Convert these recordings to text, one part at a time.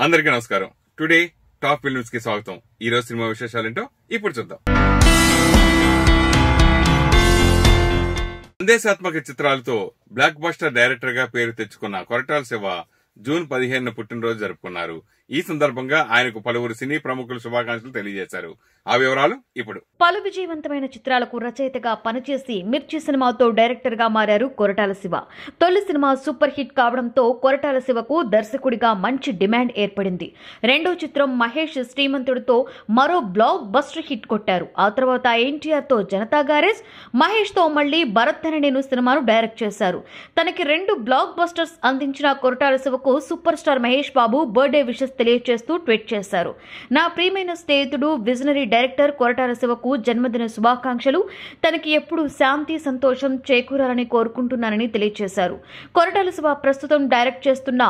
అందరికీ నమస్కారం. Today top films కి స్వాగతం. ఈ రోజు సినిమా విశేషాలేంటో ఇప్పుడు చూద్దాం. సందేశాత్మక చిత్రాలతో బ్లాక్ బస్టర్ డైరెక్టర్ గా పేరు తెచ్చుకున్న కొరటాల శివ జూన్ 15న పుట్టినరోజు జరుపుకున్నారు. ఈ సందర్భంగా ఆయనకు పలువురు సినీ ప్రముఖులు శుభాకాంక్షలు తెలియజేశారు. ఆ వివరాలు ఇప్పుడు. పలు విజయవంతమైన చిత్రాలకు రచయితగా పనిచేసి మిర్చి సినిమాతో డైరెక్టర్ గా మారారు కొరటాల శివ. తొలి సినిమా సూపర్ హిట్ కావడంతో కొరటాల శివకు దర్శకుడిగా మంచి డిమాండ్ ఏర్పడింది. రెండో చిత్రం మహేష్ శ్రీమంతుడితో మరో బ్లాక్ బస్టర్ హిట్ కొట్టారు. ఆ తర్వాత ఎన్టీఆర్ తో జనతా గ్యారేజ్, మహేష్ తో మళ్లీ భరత్ అనే నేను సినిమాను డైరెక్ట్ చేశారు. తనకి 2 బ్లాక్ బస్టర్స్ అందించిన కొరటాల శివకు super star Mahesh Babu birthday wishes తెలియజేస్తూ ట్వీట్ చేశారు. నా ప్రియమైన స్నేహితుడు విజనరీ డైరెక్టర్ కొరటాల శివకు జన్మదిన శుభాకాంక్షలు. తనకి ఎప్పుడు శాంతి సంతోషం చేకూరాలని కోరుకుంటున్నానని తెలియజేశారు. కొరటాల శివ ప్రస్తుతం డైరెక్ట్ చేస్తున్న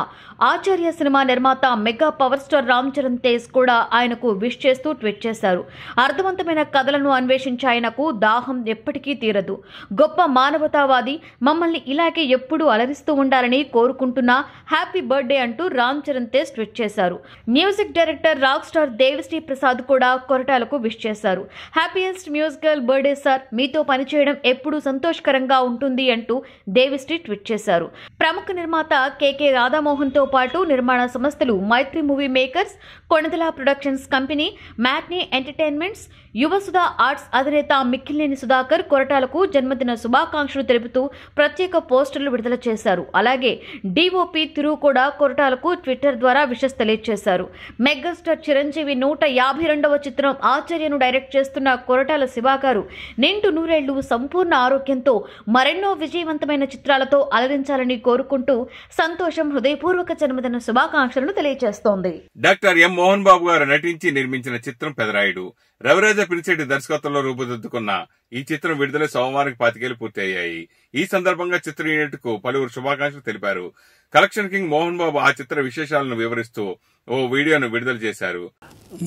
ఆచార్య సినిమా నిర్మాత mega power star Ram Charan Tej కూడా ఆయనకు విష్ చేస్తూ ట్వీట్ చేశారు. అర్థవంతమైన కథలను అన్వేషించే ఆయనకు దాహం ఎప్పటికీ తీరదు. గొప్ప మానవతావాది, మమ్మల్ని ఇలాగే ఎప్పుడూ అలరిస్తూ ఉండాలని కోరుకుంటున్నా, హ్యాపీ బర్త్డే అంటూ రామ్ చరణ్ తేజ్ ట్వీట్ చేశారు. Music director rock star Devi Sri Prasad కూడా కొరటాలకు విష్ చేశారు. హ్యాపీయెస్ట్ మ్యూజికల్ బర్త్డే సార్, మీతో పనిచేయడం ఎప్పుడూ సంతోషకరంగా ఉంటుంది అంటూ దేవిశ్రీ ట్వీట్ చేశారు. ప్రముఖ నిర్మాత కెకే రాధామోహన్ తో పాటు నిర్మాణ సంస్థలు Mythri movie makers, Konidela productions company, matinee entertainments, Yuvasudha arts అధినేత మిక్కిలినేని సుధాకర్ కొరటాలకు జన్మదిన శుభాకాంక్షలు తెలుపుతూ ప్రత్యేక పోస్టర్లు విడుదల చేశారు. అలాగే డిఓపి తిరు కూడా కొరటాలకు ట్విట్టర్ ద్వారా విషెస్ తెలియజేశారు. మెగాస్టార్ చిరంజీవి 152వ చిత్రం ఆచార్యను డైరెక్ట్ చేస్తున్న కొరటాల శివ గారు నిండు నూరేళ్లు సంపూర్ణ ఆరోగ్యంతో మరెన్నో విజయవంతమైన చిత్రాలతో అలరించాలని కోరుకుంటూ సంతోషం హృదయపూర్వక జన్మదిన శుభాకాంక్షలను తెలియజేస్తోంది. డాక్టర్ ఎం మోహన్ బాబు గారు నటించి నిర్మించిన చిత్రం పెదరాయుడు. రవిరాజ పిలిచెట్టి దర్శకత్వంలో రూపుదిద్దుకున్న ఈ చిత్రం విడుదల సోమవారం 25 పూర్తి అయ్యాయి. ఈ సందర్భంగా చిత్ర యూనిట్ కు పలువురు శుభాకాంక్షలు తెలిపారు. కలెక్షన్ కింగ్ మోహన్ బాబు ఆ చిత్ర విశేషాలను వివరిస్తూ ఓ వీడియోను విడుదల చేశారు.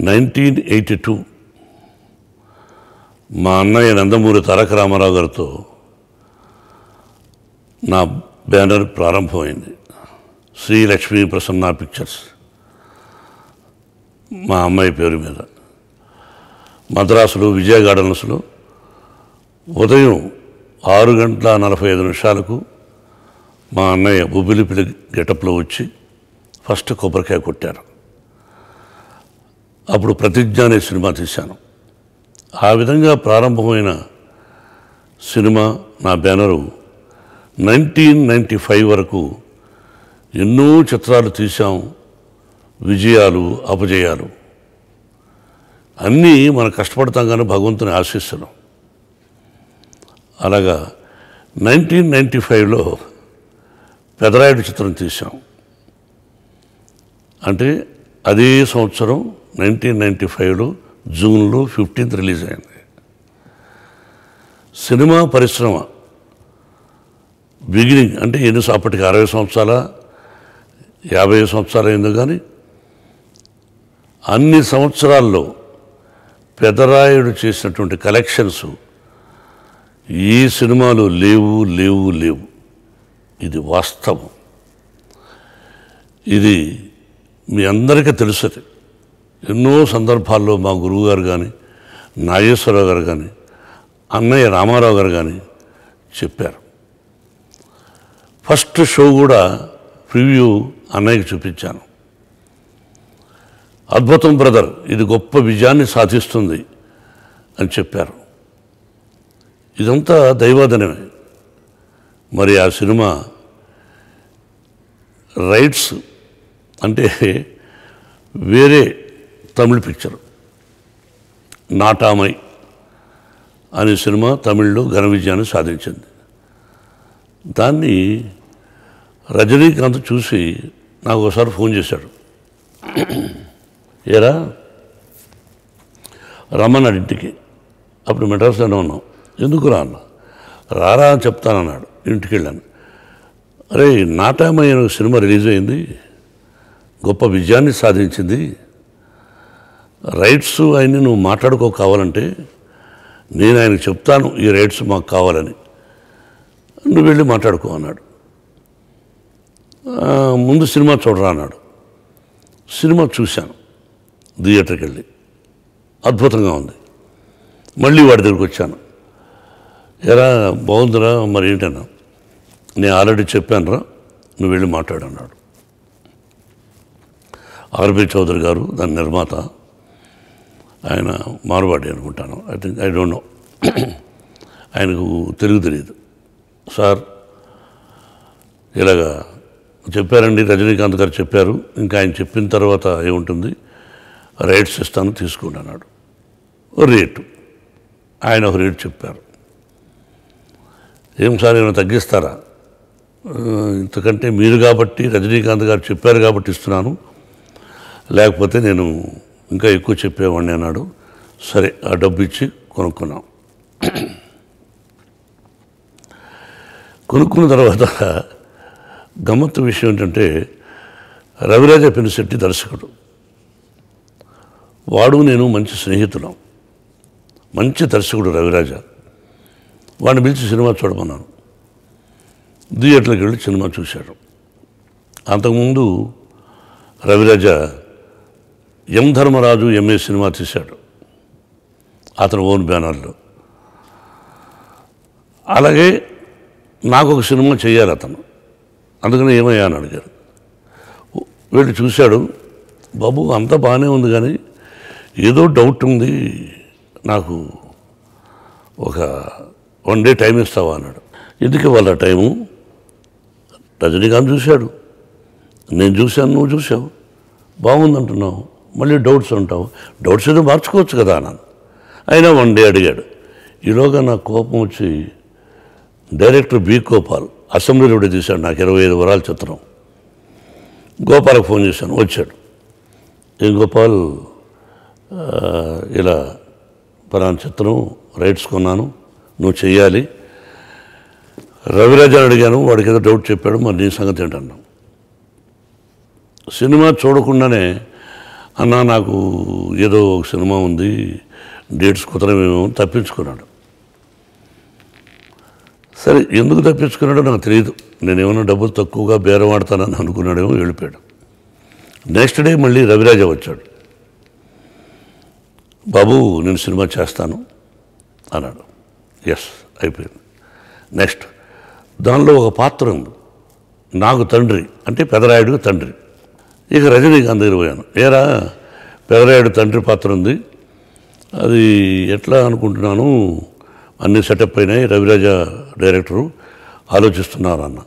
1982 మా అన్నయ్య నందమూరి తారక రామారావు గారితో నా బ్యానర్ ప్రారంభమైంది. శ్రీ లక్ష్మీ ప్రసన్న పిక్చర్స్ మా అమ్మాయి పేరు మీద. మద్రాసులో విజయ గార్డెన్స్లో ఉదయం 6:45 మా అన్నయ్య బుబ్బిలిపిలి గెటప్లో వచ్చి ఫస్ట్ కొబ్బరికాయ కొట్టారు. అప్పుడు ప్రతిజ్ఞ అనే సినిమా తీశాను. ఆ విధంగా ప్రారంభమైన సినిమా నా బ్యానరు 1995 వరకు ఎన్నో చిత్రాలు తీశాం. విజయాలు, అపజయాలు అన్నీ మనం కష్టపడతాం కానీ భగవంతుని ఆశీస్సులు. అలాగా 1995లో పెదరాయుడు చిత్రం తీశాం. అంటే అదే సంవత్సరం 1995లో జూన్లో 15th రిలీజ్ అయింది. సినిమా పరిశ్రమ బిగినింగ్ అంటే అప్పటికి 60 సంవత్సరాల 50 సంవత్సరాలు అయిందో కానీ అన్ని సంవత్సరాల్లో పెదరాయుడు చేసినటువంటి కలెక్షన్స్ ఏ సినిమాలు లేవు. ఇది వాస్తవం. ఇది మీ అందరికీ తెలుసది. ఎన్నో సందర్భాల్లో మా గురువుగారు కానీ, నాగేశ్వరరావు గారు కానీ, అన్నయ్య రామారావు గారు కానీ చెప్పారు. ఫస్ట్ షో కూడా ప్రివ్యూ అన్నయ్యకి చూపించాను. అద్భుతం బ్రదర్, ఇది గొప్ప విజయాన్ని సాధిస్తుంది అని చెప్పారు. ఇదంతా దైవాధనమే. మరి ఆ సినిమా రైట్స్ అంటే వేరే తమిళ పిక్చర్ నాటామై అనే సినిమా తమిళ్లో ఘన విజయాన్ని సాధించింది. దాన్ని రజనీకాంత్ చూసి నాకు ఒకసారి ఫోన్ చేశాడు. ఏరా రమ్మన్నాడు ఇంటికి. అప్పుడు మెడ్రాస్లోనే ఉన్నాం. ఎందుకు రా అన్న. రారా అని చెప్తానన్నాడు. ఇంటికి వెళ్ళాను. అరే నాటామై అనే సినిమా రిలీజ్ అయింది, గొప్ప విజయాన్ని సాధించింది. రైట్స్ ఆయన్ని నువ్వు మాట్లాడుకో కావాలంటే నేను ఆయనకు చెప్తాను ఈ రైట్స్ మాకు కావాలని, నువ్వు వెళ్ళి మాట్లాడుకో అన్నాడు. ముందు సినిమా చూడరా అన్నాడు. సినిమా చూశాను థియేటర్కి వెళ్ళి, అద్భుతంగా ఉంది. మళ్ళీ వాడి దగ్గరికి వచ్చాను, ఎరా బాగుందిరా, మరి ఏంటన్నా, నేను ఆల్రెడీ చెప్పాను రా, నువ్వు వెళ్ళి మాట్లాడన్నాడు. ఆర్బి చౌదరి గారు దాని నిర్మాత, ఆయన మార్వాడి అనుకుంటాను, ఐ డోంట్ నో, ఆయనకు తెలుగు తెలియదు. సార్ ఇలాగా చెప్పారండి, రజనీకాంత్ గారు చెప్పారు, ఇంకా ఆయన చెప్పిన తర్వాత ఏముంటుంది, రైట్స్ ఇస్తాను తీసుకోండి అన్నాడు. రేటు ఆయన ఒక రేటు చెప్పారు. ఏం సార్ ఏమైనా తగ్గిస్తారా, ఇంతకంటే మీరు కాబట్టి రజనీకాంత్ గారు చెప్పారు కాబట్టి ఇస్తున్నాను, లేకపోతే నేను ఇంకా ఎక్కువ చెప్పేవాడిని అన్నాడు. సరే ఆ డబ్బు ఇచ్చి కొనుక్కున్నాం. కొనుక్కున్న తర్వాత గమ్మత్తు విషయం ఏంటంటే, రవిరాజ పెనిశెట్టి దర్శకుడు, వాడు నేను మంచి స్నేహితులం, మంచి దర్శకుడు రవిరాజ. వాడిని పిలిచి సినిమా చూడమన్నాను. థియేటర్కి వెళ్ళి సినిమా చూశాడు. అంతకుముందు రవిరాజ ఎం ధర్మరాజు ఎంఏ సినిమా తీశాడు అతను ఓన్ బ్యానర్లో. అలాగే నాకు ఒక సినిమా చేయాలి అతను, అందుకని ఏమయ్యా అని అడిగారు. వీళ్ళు చూశాడు, బాబు అంతా బాగానే ఉంది కానీ ఏదో డౌట్ ఉంది, నాకు ఒక 1 డే టైం ఇస్తావా అన్నాడు. ఎందుకు వాళ్ళ టైము, రజనీకాంత్ చూశాడు, నేను చూశాను, నువ్వు చూసావు, బాగుందంటున్నావు, మళ్ళీ డౌట్స్ అంటావు, డౌట్స్ ఏదో మార్చుకోవచ్చు కదా అన్నాను. అయినా 1 డే అడిగాడు. ఈలోగా నాకు కోపం వచ్చి డైరెక్టర్ బి గోపాల్ అసెంబ్లీలో కూడా తీశాడు నాకు 25 వరాల చిత్రం. గోపాల్కి ఫోన్ చేశాను, వచ్చాడు. ఏం గోపాల్, ఇలా పలానా చిత్రం రైట్స్ కొన్నాను, నువ్వు చెయ్యాలి. రవిరాజాని అడిగాను, వాడికి ఏదో డౌట్ చెప్పాడు, మరి నీ సంగతి ఏంటన్నాం. సినిమా చూడకుండానే అన్నా నాకు ఏదో ఒక సినిమా ఉంది, డేట్స్ కుదరమేమో తప్పించుకున్నాడు. సరే ఎందుకు తప్పించుకున్నాడో నాకు తెలియదు, నేనేమన్నా డబ్బులు తక్కువగా బేరం ఆడతానని అనుకున్నాడేమో, వెళ్ళిపోయాడు. నెక్స్ట్ డే మళ్ళీ రవిరాజ వచ్చాడు. బాబు నేను సినిమా చేస్తాను అన్నాడు. ఎస్ అయిపోయింది. నెక్స్ట్ దానిలో ఒక పాత్ర ఉంది, నాకు తండ్రి అంటే పెదరాయుడు తండ్రి. ఇక రజనీకాంత్ దగ్గర పోయాను, ఏరా పెదరాయుడు తండ్రి పాత్ర ఉంది, అది ఎట్లా అనుకుంటున్నాను, అన్ని సెటప్ అయినాయి, రవిరాజ డైరెక్టరు ఆలోచిస్తున్నారు అన్న.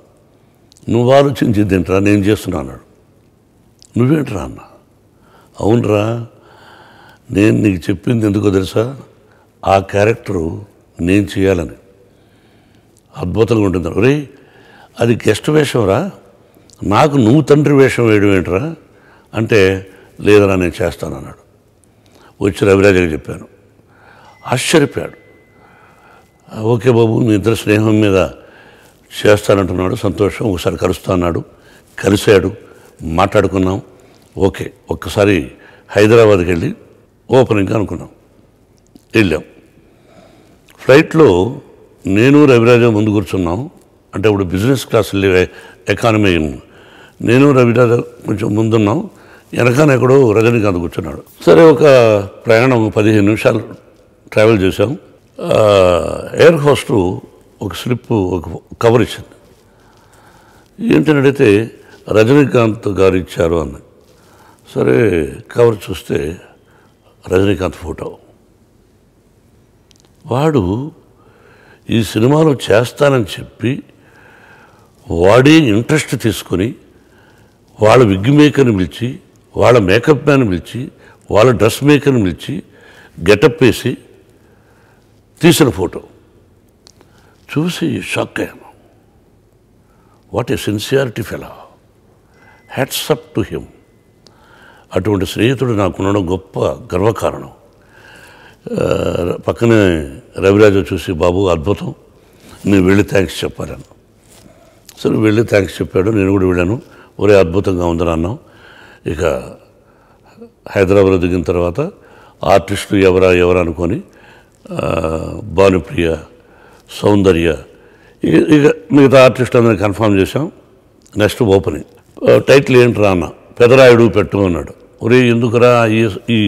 నువ్వు ఆలోచించింది ఏంట్రా, నేను చేస్తున్నా అన్నాడు. నువ్వేంట్రా అన్న. అవునరా, నేను నీకు చెప్పింది ఎందుకో తెలుసా, ఆ క్యారెక్టరు నేను చేయాలని, అద్భుతంగా ఉంటుంది. ఒరే అది గెస్ట్ వేషం రా, నాకు నువ్వు తండ్రి వేషం వేయడం ఏంట్రా అంటే, లేదరా నేను చేస్తానన్నాడు. వచ్చి రవిరాజకి చెప్పాను, ఆశ్చర్యపోయాడు. ఓకే బాబు మీ ఇద్దరు స్నేహం మీద చేస్తానంటున్నాడు, సంతోషం, ఒకసారి కలుస్తా అన్నాడు. కలిశాడు, మాట్లాడుకున్నాం. ఓకే ఒక్కసారి హైదరాబాద్కి వెళ్ళి ఓపెనింగ్ అనుకున్నాం. వెళ్ళాం. ఫ్లైట్లో నేను రవిరాజ ముందు కూర్చున్నాం, అంటే ఇప్పుడు బిజినెస్ క్లాస్ ఎకానమీ, నేను రవిరాజ కొంచెం ముందున్నాం, వెనకాన ఎక్కడో రజనీకాంత్ కూర్చున్నాడు. సరే ఒక ప్రయాణం 15 నిమిషాలు ట్రావెల్ చేశాం. ఎయిర్ హోస్ట్ ఒక స్లిప్ ఒక కవర్ ఇచ్చింది. ఏంటని అడిగితే రజనీకాంత్ గారు ఇచ్చారు అన్న. సరే కవర్ చూస్తే రజనీకాంత్ ఫోటో. వాడు ఈ సినిమాలో చేస్తానని చెప్పి వాడే ఇంట్రెస్ట్ తీసుకొని వాళ్ళ విగ్ మేకర్ని పిలిచి, వాళ్ళ మేకప్ మ్యాన్ పిలిచి, వాళ్ళ డ్రెస్ మేకర్ని పిలిచి గెటప్ వేసి తీసిన ఫోటో చూసి షాక్ అయ్యాను. What a sincerity fellow, hats up to him. అటువంటి స్నేహితుడు నాకున్న గొప్ప గర్వకారణం. పక్కనే రవిరాజు చూసి బాబు అద్భుతం, నేను వెళ్ళి థ్యాంక్స్ చెప్పాను. సరే వెళ్ళి థ్యాంక్స్ చెప్పాడు, నేను కూడా వెళ్ళాను. ఒరే అద్భుతంగా ఉందని అన్నాం. ఇక హైదరాబాద్ దిగిన తర్వాత ఆర్టిస్టులు ఎవరా అనుకొని భానుప్రియ, సౌందర్య, ఇక మిగతా ఆర్టిస్టులు అందరినీ కన్ఫర్మ్ చేశాం. Next opening. టైటిల్ ఏంట్రా అన్న, పెదరాయుడు పెట్టు అన్నాడు. ఒరే ఎందుకురా ఈ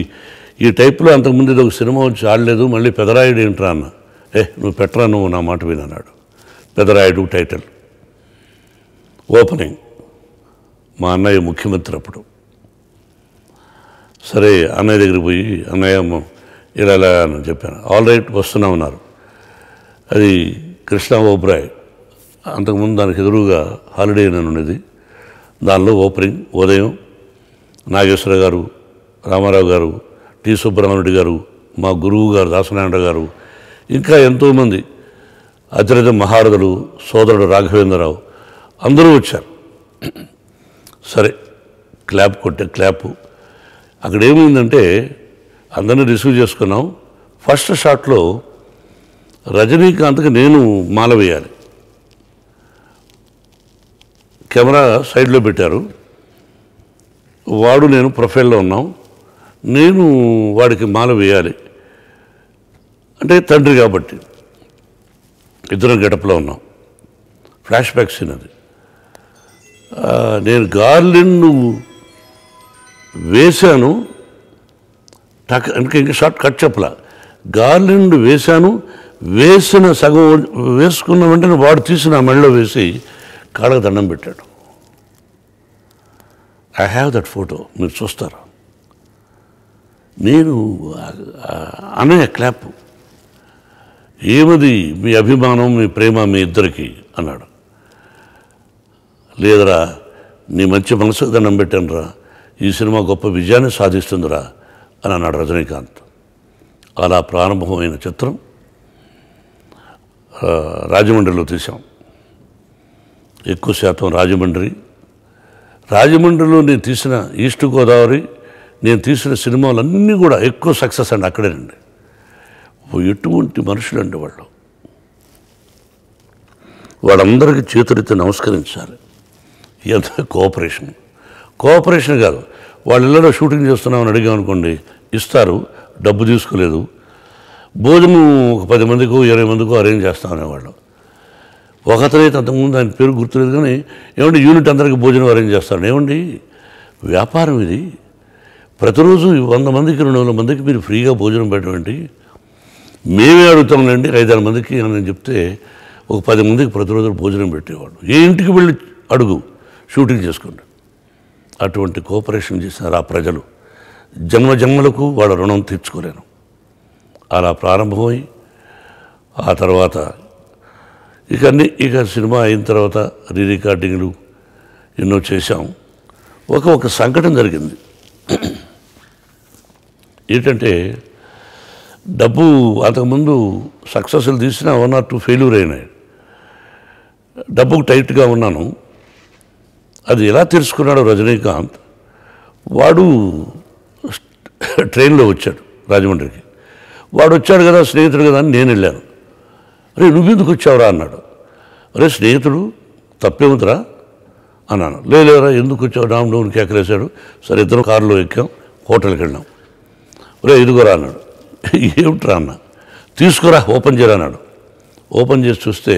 ఈ టైప్లో అంతకుముందు ఇది ఒక సినిమా వచ్చి ఆడలేదు, మళ్ళీ పెదరాయుడు ఏంట్రా అన్న. నువ్వు పెట్టరా, నువ్వు నా మాట వినన్నాడు. పెదరాయుడు టైటిల్. ఓపెనింగ్ మా అన్నయ్య ముఖ్యమంత్రి అప్పుడు. సరే అన్నయ్య దగ్గరికి పోయి, అన్నయ్య ఇలా అని చెప్పాను. ఆల్ రైట్ వస్తున్నా ఉన్నారు. అది కృష్ణ ఓబ్రాయ్, అంతకుముందు దానికి ఎదురుగా హాలిడే అని ఉండేది. దానిలో ఓపెనింగ్ ఉదయం నాగేశ్వర గారు, రామారావు గారు, టి సుబ్రహ్మణ్యుడు గారు, మా గురువు గారు దాసనారాయణ గారు, ఇంకా ఎంతోమంది అతిరథ మహారథులు, సోదరుడు రాఘవేంద్రరావు అందరూ వచ్చారు. సరే క్లాప్ కొట్టే క్లాపు. అక్కడ ఏమైందంటే అందరినీ రిసీవ్ చేసుకున్నాం. ఫస్ట్ షాట్లో రజనీకాంత్కి నేను మాల వేయాలి. కెమెరా సైడ్లో పెట్టారు. వాడు నేను ప్రొఫైల్లో ఉన్నాం. నేను వాడికి మాల వేయాలి అంటే తండ్రి కాబట్టి ఇద్దరం గెటప్లో ఉన్నాం. ఫ్లాష్ బ్యాక్ సీన్ అది. నేను గార్లెండ్ వేశాను, ఇంకా షార్ట్ కట్ చెప్పలా. గార్లెండ్ వేశాను, వేసిన సగం వేసుకున్న వెంటనే వాడు తీసి నా మెడలో వేసి కాళ్ళకు దండం పెట్టాడు. ఐ హ్యావ్ దట్ ఫోటో, మీరు చూస్తారు. నేను అన్నయ్య క్లాప్, ఏమది మీ అభిమానం, మీ ప్రేమ మీ ఇద్దరికి అన్నాడు. లేదరా, నీ మంచి మనసుకు దండం పెట్టానురా, ఈ సినిమా గొప్ప విజయాన్ని సాధిస్తుందిరా అని అన్నాడు రజనీకాంత్. అలా ప్రారంభమైన చిత్రం రాజమండ్రిలో తీసాం. ఎక్కువ శాతం రాజమండ్రిలో నేను తీసిన ఈస్ట్ గోదావరి, నేను తీసిన సినిమాలన్నీ కూడా ఎక్కువ సక్సెస్ అండి అక్కడేనండి. ఎటువంటి మనుషులండి వాళ్ళందరికీ చేతులెత్తి నమస్కరించాలి. ఎంత కోఆపరేషన్ కాదు. వాళ్ళ ఇళ్ళలో షూటింగ్ చేస్తున్నామని అడిగామనుకోండి, ఇస్తారు, డబ్బు తీసుకోలేదు. భోజనం ఒక 10 మందికో 20 మందికో అరేంజ్ చేస్తామనేవాళ్ళు. ఒకతనైతే అంతకుముందు ఆయన పేరు గుర్తులేదు కానీ, ఏమండి యూనిట్ అందరికీ భోజనం అరేంజ్ చేస్తాను. ఏమండి వ్యాపారం ఇది, ప్రతిరోజు 100 మందికి 200 మందికి మీరు ఫ్రీగా భోజనం పెట్టండి, మేమే అడుగుతాంలేండి 5-6 మందికి అని చెప్తే ఒక 10 మందికి ప్రతిరోజు భోజనం పెట్టేవాడు. ఏ ఇంటికి వెళ్ళి అడుగు, షూటింగ్ చేసుకోండి. అటువంటి కోఆపరేషన్ చేసినారు ఆ ప్రజలు. జన్మలకు వాళ్ళ రుణం తీర్చుకోలేను. అలా ప్రారంభమై ఆ తర్వాత ఇక సినిమా అయిన తర్వాత రికార్డింగ్లు ఎన్నో చేశాం. ఒక సంఘటన జరిగింది. ఏంటంటే డబ్బు అంతకుముందు సక్సెస్లు తీసినా 1 or 2 ఫెయిల్యూర్ అయినాయి. డబ్బుకు టైట్గా ఉన్నాను. అది ఎలా తెలుసుకున్నాడో రజనీకాంత్, వాడు ట్రైన్లో వచ్చాడు రాజమండ్రికి. వాడు వచ్చాడు కదా, స్నేహితుడు కదా అని నేను వెళ్ళాను. అరే నువ్వెందుకు వచ్చావురా అన్నాడు. అరే స్నేహితుడు తప్పేముందిరా అన్నాను. లేదురా ఎందుకు వచ్చావు, డౌన్ కేకలేశాడు. సరే ఇద్దరు కారులో ఎక్కాం, హోటల్కి వెళ్ళాం. ఒరే ఇదిగోరా అన్నాడు. ఏమిట్రా అన్న. తీసుకురా ఓపెన్ చేయరా అన్నాడు. ఓపెన్ చేసి చూస్తే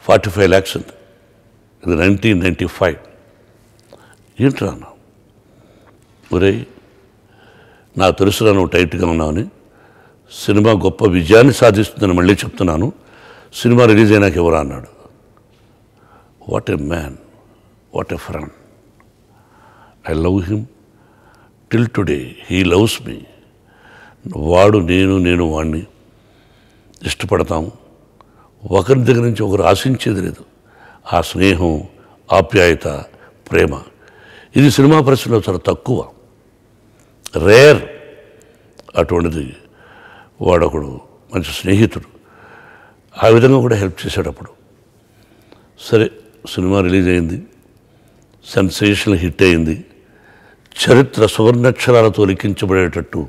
45 lakhs ఉంది. ఇది 1995. ఏంట్రా అన్న. ఒరే నాకు తెలుసురా నువ్వు టైట్గా ఉన్నావని, సినిమా గొప్ప విజయాన్ని సాధిస్తుందని మళ్ళీ చెప్తున్నాను, సినిమా రిలీజ్ అయినాక ఎవరా అన్నాడు. What a man, what a friend. I love him till today, he loves me. వాడు నేను వాడిని ఇష్టపడతాం. ఒకరి దగ్గర నుంచి ఒకరు ఆశించేది లేదు. ఆ స్నేహం, ఆప్యాయత, ప్రేమ ఇది సినిమా పరిశ్రమలో చాలా తక్కువ, రేర్. అటువంటిది వాడొకడు మంచి స్నేహితుడు. ఆ విధంగా కూడా హెల్ప్ చేసేటప్పుడు. సరే సినిమా రిలీజ్ అయింది, సెన్సేషనల్ హిట్ అయింది. చరిత్ర సువర్ణాక్షరాలతో లిఖించబడేటట్టు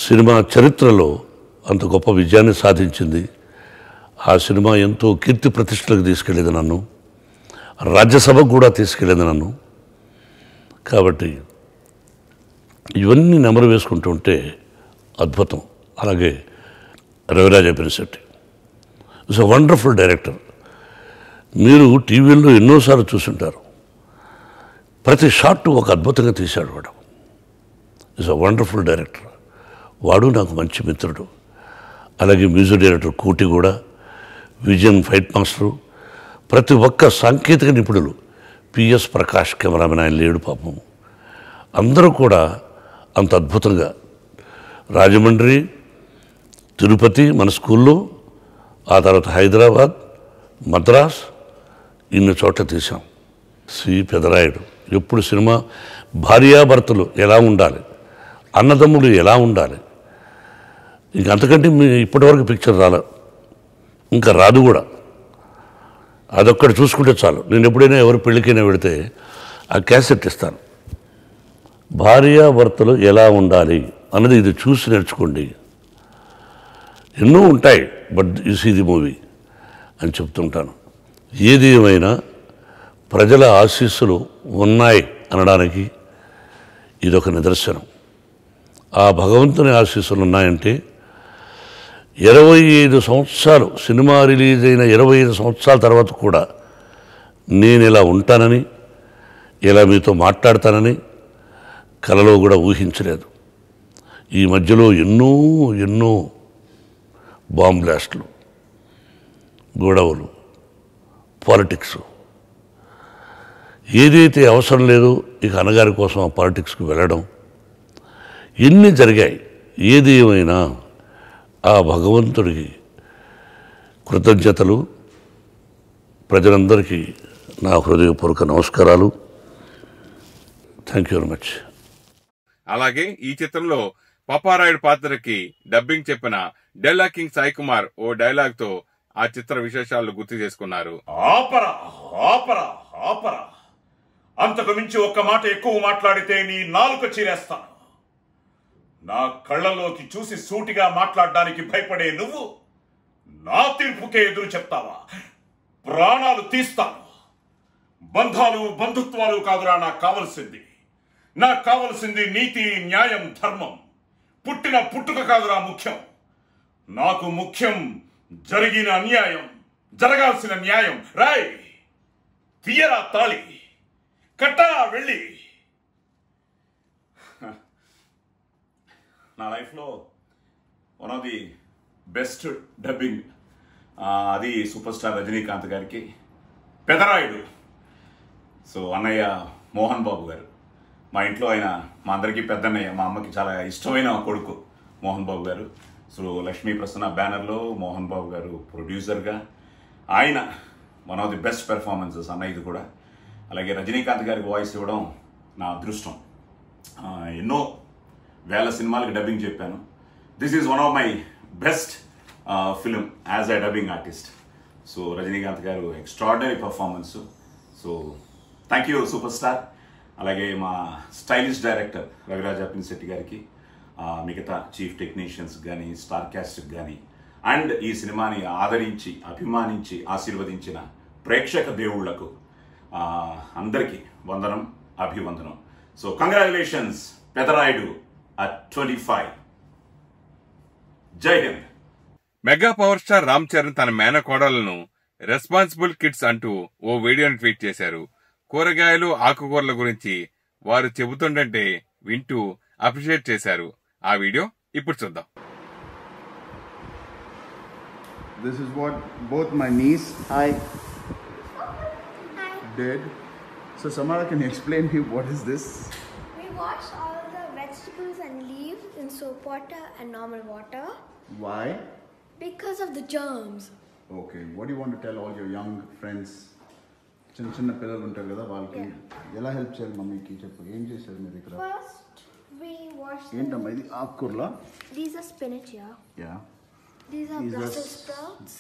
సినిమా చరిత్రలో అంత గొప్ప విజయాన్ని సాధించింది. ఆ సినిమా ఎంతో కీర్తి ప్రతిష్టలకు తీసుకెళ్ళేది నన్ను, రాజ్యసభకు కూడా తీసుకెళ్ళేది నన్ను. కాబట్టి ఇవన్నీ నెమరు వేసుకుంటూ ఉంటే అద్భుతం. అలాగే Raviraja Pinisetty it's a wonderful director. మీరు టీవీల్లో ఎన్నోసార్లు చూసుంటారు. ప్రతి షాట్ ఒక అద్భుతంగా తీశాడు వాడు. Is a wonderful director. వాడు నాకు మంచి మిత్రుడు. అలాగే మ్యూజిక్ డైరెక్టర్ కూటి కూడా, విజన్ ఫైట్ మాస్టరు, ప్రతి ఒక్క సాంకేతిక నిపుణులు, పిఎస్ ప్రకాష్ కెమెరామెన్, ఆయన లేడు పాపం, అందరూ కూడా అంత అద్భుతంగా. రాజమండ్రి, తిరుపతి మన స్కూల్లో, ఆ తర్వాత హైదరాబాద్, మద్రాస్, ఇన్ని చోట్ల తీసాం. సి పెదరాయుడు ఎప్పుడు సినిమా భార్యాభర్తలు ఎలా ఉండాలి, అన్నదమ్ములు ఎలా ఉండాలి, ఇంక అంతకంటే ఇప్పటివరకు పిక్చర్ రాలే, ఇంకా రాదు కూడా. అదొక్కటి చూసుకుంటే చాలు. నేను ఎప్పుడైనా ఎవరు పెళ్ళికైనా పెడితే ఆ క్యాసెట్ ఇస్తాను. భార్యాభర్తలు ఎలా ఉండాలి అన్నది ఇది చూసి నేర్చుకోండి. ఎన్నో ఉంటాయి, but you see the movie అని చెప్తుంటాను. ఏది ఏమైనా ప్రజల ఆశీస్సులు ఉన్నాయి అనడానికి ఇదొక నిదర్శనం. ఆ భగవంతుని ఆశీస్సులు ఉన్నాయంటే 25 సంవత్సరాలు, సినిమా రిలీజ్ అయిన 25 సంవత్సరాల తర్వాత కూడా నేను ఇలా ఉంటానని, ఇలా మీతో మాట్లాడతానని కలలో కూడా ఊహించలేదు. ఈ మధ్యలో ఎన్నో ఎన్నో బాంబ్ బ్లాస్టులు, గొడవలు, పాలిటిక్స్, ఏదైతే అవసరం లేదో ఇక అన్నగారి కోసం ఆ పాలిటిక్స్కి వెళ్ళడం, ఎన్ని జరిగాయి. ఏది ఏమైనా ఆ భగవంతుడికి కృతజ్ఞతలు. ప్రజలందరికీ నా హృదయపూర్వక నమస్కారాలు. Thank you very much. అలాగే ఈ చిత్రంలో పాపారాయుడు పాత్రకి డబ్బింగ్ చెప్పిన డెల్లా కింగ్ సాయి కుమార్ ఓ డైలాగ్ తో ఆ చిత్ర విశేషాలు గుర్తు చేసుకున్నారు. ఆపరా ఆపరా ఆపరా, అంతకు మించి ఒక్క మాట ఎక్కువ మాట్లాడితే నీ నాలుక చీరేస్తాను. నా కళ్ళలోకి చూసి సూటిగా మాట్లాడడానికి భయపడే నువ్వు నా తీర్పుకే ఎదురు చెప్తావా? ప్రాణాలు తీస్తాను. బంధాలు బంధుత్వాలు కాదురా నాకు కావలసింది. నాకు కావలసింది నీతి, న్యాయం, ధర్మం. పుట్టిన పుట్టుక కాదురా ముఖ్యం. నాకు ముఖ్యం జరిగిన అన్యాయం, జరగాల్సిన న్యాయం. రాయ్, తీయరా తాళి, కట్టరా వెళ్ళి. నా లైఫ్లో one of the best dubbing అది సూపర్ స్టార్ రజనీకాంత్ గారికి పెదరాయుడు. సో అన్నయ్య మోహన్ బాబు గారు, మా ఇంట్లో ఆయన మా అందరికీ పెద్దన్నయ్య, మా అమ్మకి చాలా ఇష్టమైన కొడుకు మోహన్ బాబు గారు. సో లక్ష్మీ ప్రసన్న బ్యానర్లో మోహన్ బాబు గారు ప్రొడ్యూసర్గా, ఆయన one of the best performances అన్నయ్యది కూడా. అలాగే రజనీకాంత్ గారికి వాయిస్ ఇవ్వడం నా అదృష్టం. ఎన్నో వేల సినిమాలకి డబ్బింగ్ చెప్పాను. This is one of my best film as a dubbing artist. So Rajinikanth గారు extraordinary performance. So thank you super star. అలాగే మా స్టైలిష్ డైరెక్టర్ రవిరాజా పినిశెట్టి గారికి, మిగతా చీఫ్ టెక్నీషియన్స్ కానీ, స్టార్ క్యాస్ట్కి కానీ, అండ్ ఈ సినిమాని ఆదరించి అభిమానించి ఆశీర్వదించిన ప్రేక్షక దేవుళ్లకు అందరికీ వందనం, అభివందనం. So congratulations Pedarayudu at 25. జై హింద్. Mega power star Ram Charan తన మేనకోడలను రెస్పాన్సిబుల్ కిడ్స్ అంటూ ఓ వీడియోని ట్వీట్ చేశారు. కూరగాయలు, ఆకుకూరల గురించి వారు చెబుతుండంటే వింటూ అప్రిషియేట్ చేశారు. ఆ వీడియో ఇప్పుడు చూద్దాం. This is what both my niece did. So Samara, can you explain me what is this? We wash all the vegetables and leaves in soap water and normal water Why? because of the germs. Okay, what do you want to tell all your young friends? చిన్న చిన్న పిల్లలు ఉంటారు కదా, వాళ్ళకి ఎలా help చేయాలి మమ్మీకి చెప్పు. ఏం చేశారు మీరు ఇక్కడ? First, we wash ఏంటమ్మా ఇది? ఆకుకూరలా? These are spinach here. Yeah. These are These are Brussels sprouts.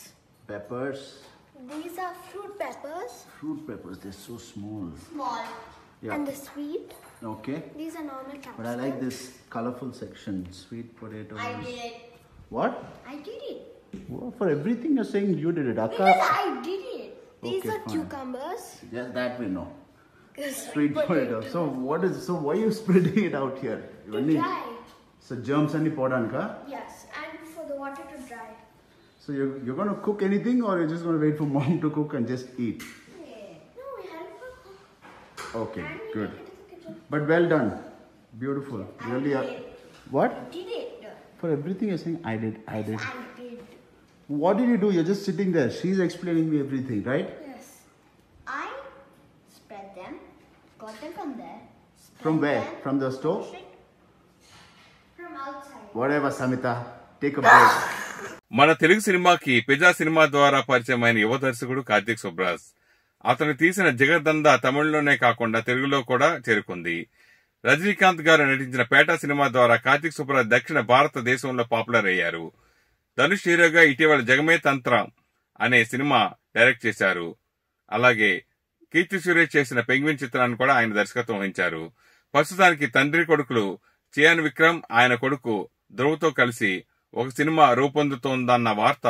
Peppers. These are fruit peppers. Fruit peppers, they're so small. Small. Yeah. And the sweet. Okay. These are normal capsicum. But I like this colorful section. Sweet potatoes. I did it. What? I did it. Oh, for everything you're saying you did it. Akka. Because I did it. These Okay, are fine. cucumbers. Yeah, that we know. Sweet Sweet potato. So what is? So why are you spreading it out here? To dry. So germs and podanka. Yes, and for the water to dry. So you're going to cook anything, or you're just going to wait for mom to cook and just eat? No, we help her cook. Okay, good. But well done. Beautiful. Really. What? Did it? For everything you're saying, I did. I did. What did you do? You're just sitting there. She's explaining me everything, right? Yes. I spread them, got them from there. From spread where? them, From the stove? washed it. From outside. Whatever, Samita. Take a break. మన తెలుగు సినిమాకి pizza cinema ద్వారా పరిచయమైన యువ దర్శకుడు కార్తీక్ సుబ్రాజ్. అతను తీసిన జగదంద తమిళలోనే కాకుండా తెలుగులో కూడా చేరుకుంది. రజనీకాంత్ గారు నటించిన పేట సినిమా ద్వారా కార్తీక్ సుబ్రాజ్ దక్షిణ భారతదేశంలో పాపులర్ అయ్యారు. ధనుష్ హీరోగా ఇటీవల జగమే తంత్రం అనే సినిమా డైరెక్ట్ చేశారు. అలాగే కీర్తి సురేష్ చేసిన పెంగ్విన్ చిత్రాన్ని కూడా ఆయన దర్శకత్వం వహించారు. ప్రస్తుతానికి తండ్రి కొడుకులు చియాన్ విక్రమ్ ఆయన కొడుకు ధ్రువ్తో కలిసి ఒక సినిమా రూపొందుతోందన్న వార్త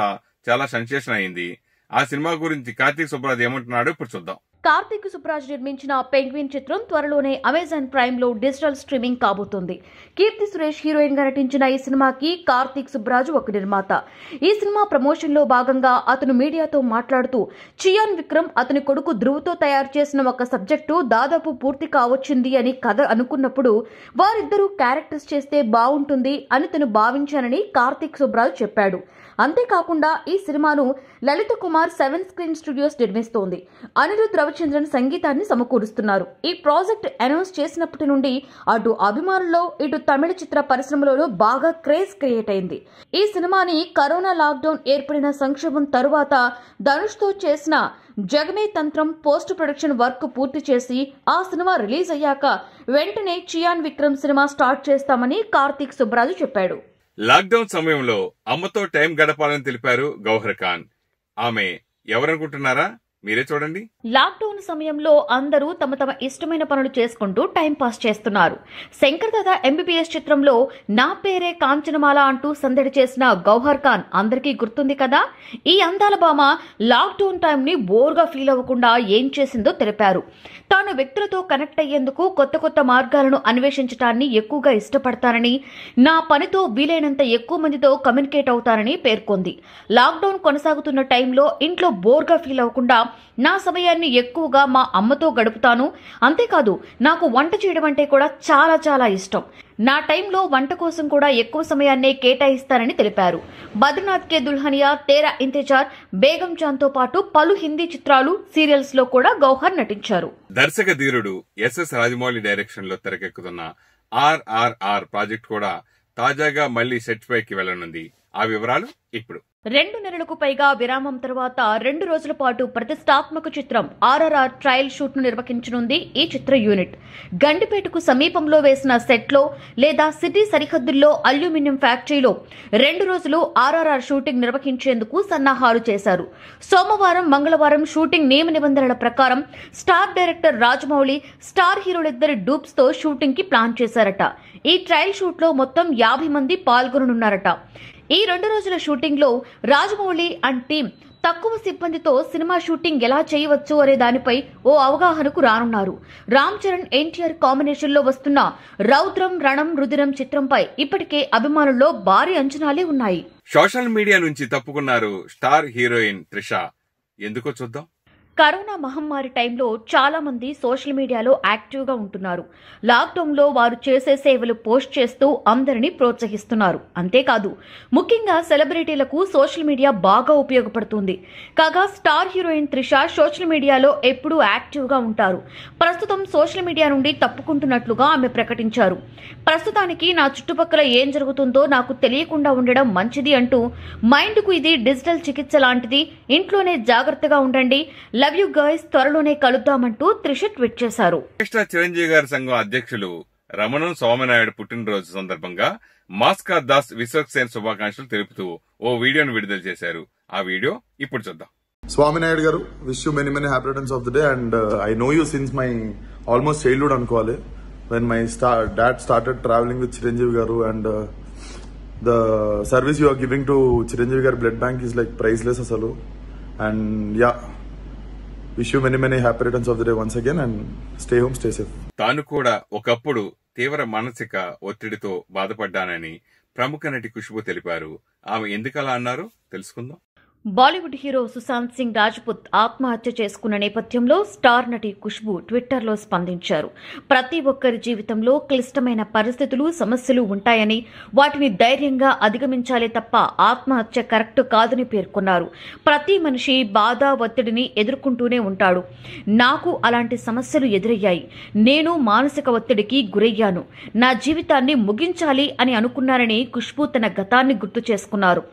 చాలా సెన్సేషన్ అయింది. ఆ సినిమా గురించి కార్తీక్ సుబ్రాజ్ ఏమంటున్నాడో ఇప్పుడు చూద్దాం. కార్తీక్ సుబ్రాజ్ నిర్మించిన పెంగ్విన్ చిత్రం త్వరలోనే అమెజాన్ ప్రైమ్ లో డిజిటల్ స్ట్రీమింగ్ కాబోతోంది. కీర్తి సురేష్ హీరోయిన్ గా నటించిన ఈ సినిమాకి కార్తీక్ సుబ్రాజ్ ఒక నిర్మాత. ఈ సినిమా ప్రమోషన్ లో భాగంగా అతను మీడియాతో మాట్లాడుతూ చియాన్ విక్రమ్ అతని కొడుకు ధ్రువ్తో తయారు చేసిన ఒక సబ్జెక్టు దాదాపు పూర్తి కావచ్చింది అని కథ అనుకున్నప్పుడు వారిద్దరూ క్యారెక్టర్స్ చేస్తే బాగుంటుంది అని తను భావించానని కార్తీక్ సుబ్రాజ్ చెప్పాడు. అంతేకాకుండా ఈ సినిమాను లలిత కుమార్ 7 స్క్రీన్ స్టూడియోస్ నిర్మిస్తోంది. అనిరుద్ రవిచంద్రన్ సంగీతాన్ని సమకూరుస్తున్నారు. ఈ ప్రాజెక్ట్ అనౌన్స్ చేసినప్పటి నుండి అటు అభిమానుల్లో ఇటు తమిళ చిత్ర పరిశ్రమలోనూ బాగా క్రేజ్ క్రియేట్ అయింది. ఈ సినిమాని కరోనా లాక్డౌన్ ఏర్పడిన సంక్షోభం తరువాత ధనుష్తో చేసిన జగమే తంత్రం పోస్ట్ ప్రొడక్షన్ వర్క్ పూర్తి చేసి ఆ సినిమా రిలీజ్ అయ్యాక వెంటనే చియాన్ విక్రమ్ సినిమా స్టార్ట్ చేస్తామని కార్తీక్ సుబ్రాజ్ చెప్పాడు. లాక్డౌన్ సమయంలో అమ్మతో టైం గడపాలని తెలిపారు గౌహర్ ఖాన్. ఆమె ఎవరనుకుంటున్నారా? మీరే చూడండి. లాక్డౌన్ సమయంలో అందరూ తమ తమ ఇష్టమైన పనులు చేసుకుంటూ టైం పాస్ చేస్తున్నారు. శంకర్ దాదా ఎంబీబీఎస్ చిత్రంలో నా పేరే కాంచనమాల అంటూ సందడి చేసిన గౌహర్ ఖాన్ అందరికీ గుర్తుంది కదా. ఈ అందాల భామ లాక్డౌన్ టైంని బోర్గా ఫీల్ అవ్వకుండా ఏం చేసిందో తెలిపారు. తాను వ్యక్తులతో కనెక్ట్ అయ్యేందుకు కొత్త కొత్త మార్గాలను అన్వేషించడాన్ని ఎక్కువగా ఇష్టపడతానని, నా పనితో వీలైనంత ఎక్కువ మందితో కమ్యూనికేట్ అవుతానని పేర్కొంది. లాక్డౌన్ కొనసాగుతున్న టైంలో ఇంట్లో బోర్గా ఫీల్ అవ్వకుండా నా సమయాన్ని ఎక్కువగా మా అమ్మతో గడుపుతాను. అంతేకాదు నాకు వంట చేయడం అంటే కూడా చాలా చాలా ఇష్టం. నా టైంలో వంట కోసం కూడా ఎక్కువ సమయాన్నే కేటాయిస్తానని తెలిపారు. బద్రీనాథ్ కే దుల్హనియా, తేరా ఇంతజార్, బేగం జాన్తో పాటు పలు హిందీ చిత్రాలు, సీరియల్స్ లో కూడా గౌహర్ నటించారు. దర్శక ధీరుడు ఎస్ఎస్ రాజమౌళి డైరెక్షన్ లో తెరకెక్కుతున్న RRR ప్రాజెక్ట్ కూడా తాజాగా మళ్లీ సెట్ పైకి వెళ్లనుంది. ఆ వివరాలు ఇప్పుడు. 2 నెలలకు పైగా విరామం తర్వాత 2 రోజుల పాటు ప్రతిష్టాత్మక చిత్రం RRR ట్రయల్ షూట్ ను నిర్వహించనుంది ఈ చిత్ర యూనిట్. గండిపేటకు సమీపంలో వేసిన సెట్లో లేదా సిటీ సరిహద్దుల్లో అల్యూమినియం ఫ్యాక్టరీలో 2 రోజులు RRR షూటింగ్ నిర్వహించేందుకు సన్నాహాలు చేశారు. సోమవారం, మంగళవారం షూటింగ్ నియమ నిబంధనల ప్రకారం స్టార్ డైరెక్టర్ రాజమౌళి, స్టార్ హీరోలిద్దరి డూప్స్ తో షూటింగ్ కి ప్లాన్ చేశారట. ఈ ట్రయల్ షూట్ లో మొత్తం 50 మంది పాల్గొననున్నారట. ఈ 2 రోజుల షూటింగ్ లో రాజమౌళి అండ్ టీం తక్కువ సిబ్బందితో సినిమా షూటింగ్ ఎలా చేయవచ్చు అనే దానిపై ఓ అవగాహనకు రానున్నారు. రామ్ చరణ్, ఎన్టీఆర్ కాంబినేషన్ లో వస్తున్న రౌద్రం రణం రుధిరం చిత్రంపై ఇప్పటికే అభిమానుల్లో భారీ అంచనాలే ఉన్నాయి. సోషల్ మీడియా నుంచి తప్పుకున్నారు స్టార్ హీరోయిన్ త్రిష. ఎందుకో చూద్దాం. కరోనా మహమ్మారి టైంలో చాలా మంది సోషల్ మీడియాలో యాక్టివ్గా ఉంటున్నారు. లాక్డౌన్లో వారు చేసే సేవలు పోస్ట్ చేస్తూ అందరినీ ప్రోత్సహిస్తున్నారు. అంతేకాదు ముఖ్యంగా సెలబ్రిటీలకు సోషల్ మీడియా బాగా ఉపయోగపడుతుంది. కాగా స్టార్ హీరోయిన్ త్రిష సోషల్ మీడియాలో ఎప్పుడూ యాక్టివ్గా ఉంటారు. ప్రస్తుతం సోషల్ మీడియా నుండి తప్పుకుంటున్నట్లుగా ఆమె ప్రకటించారు. ప్రస్తుతానికి నా చుట్టుపక్కల ఏం జరుగుతుందో నాకు తెలియకుండా ఉండడం మంచిది అంటూ, మైండ్కు ఇది డిజిటల్ చికిత్స లాంటిది, ఇంట్లోనే జాగ్రత్తగా ఉండండి, లవ్ యూ గైస్, త్వరలోనే కలుద్దామంటూ త్రిష ట్వీట్ చేశారు. చిరంజీవి గారి సంఘం అధ్యక్షులు రమణం సోమనాయుడు పుట్టినరోజు సందర్భంగా మాస్కా దాస్ విశ్వక్సేన్ శుభాకాంక్షలు తెలుపుతూ ఓ వీడియోను విడుదల చేశారు. ఆ వీడియో ఇప్పుడు చూద్దాం. స్వామినాయుడు గారు, wish you many many happy returns of the day. And I know you since my almost childhood అనుకోవాలి. When my dad started travelling with Chiranjeevi గారు, and the service you are giving to Chiranjeevi గారి blood bank is like priceless అసలు. And yeah, wish you many many happy returns of the day once again, and stay home, stay safe. తాను కూడా ఒకప్పుడు తీవ్ర మానసిక ఒత్తిడితో బాధపడ్డానని ప్రముఖ నటి ఖుష్బూ తెలిపారు. ఆమె ఎందుకలా అన్నారో తెలుసుకుందాం. బాలీవుడ్ హీరో సుశాంత్ సింగ్ రాజ్పుత్ ఆత్మహత్య చేసుకున్న నేపథ్యంలో స్టార్ నటి ఖుష్బూ ట్విట్టర్లో స్పందించారు. ప్రతి ఒక్కరి జీవితంలో క్లిష్టమైన పరిస్థితులు, సమస్యలు ఉంటాయని, వాటిని ధైర్యంగా అధిగమించాలే తప్ప ఆత్మహత్య కరెక్ట్ కాదని పేర్కొన్నారు. ప్రతి మనిషి బాధ, ఒత్తిడిని ఎదుర్కొంటూనే ఉంటాడు. నాకు అలాంటి సమస్యలు ఎదురయ్యాయి. నేను మానసిక ఒత్తిడికి గురయ్యాను. నా జీవితాన్ని ముగించాలి అని అనుకున్నానని ఖుష్బూ తన గతాన్ని గుర్తు చేసుకున్నారు.